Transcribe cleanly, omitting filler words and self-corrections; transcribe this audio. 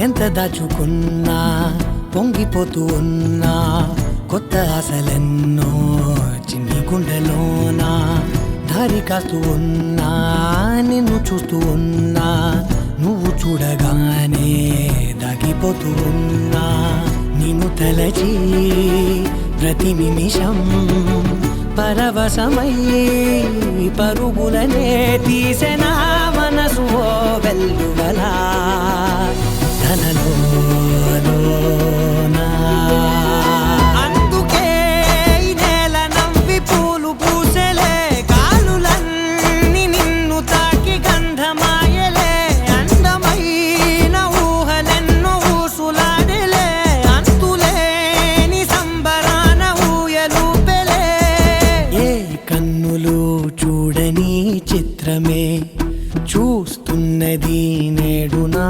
ఎంత దాచుకున్నా పొంగిపోతూ ఉన్నా కొత్త ఆశలెన్నో చిన్ని గుండెలోనా దారి కాస్తూ ఉన్నా నిన్ను చూస్తూ ఉన్నా నువ్వు చూడగానే దాగిపోతూ ఉన్నా నిన్ను తలచి ప్రతి నిమిషం పరవశమై పరుగులనే తీసెనా మనసు ఓ వెల్లువలా తనలోనా అందుకే ఈ నేల నవ్వి పూలు పూసెలే కాలులన్నీ నిన్ను తాకి గంధమాయలే అందమైన ఊహలెన్నో ఊసులాడలే అంతులేని సంబరాన ఊయలూపెలే ఏ కన్నులు చూడని చిత్రమే చూస్తున్నది నేడు నా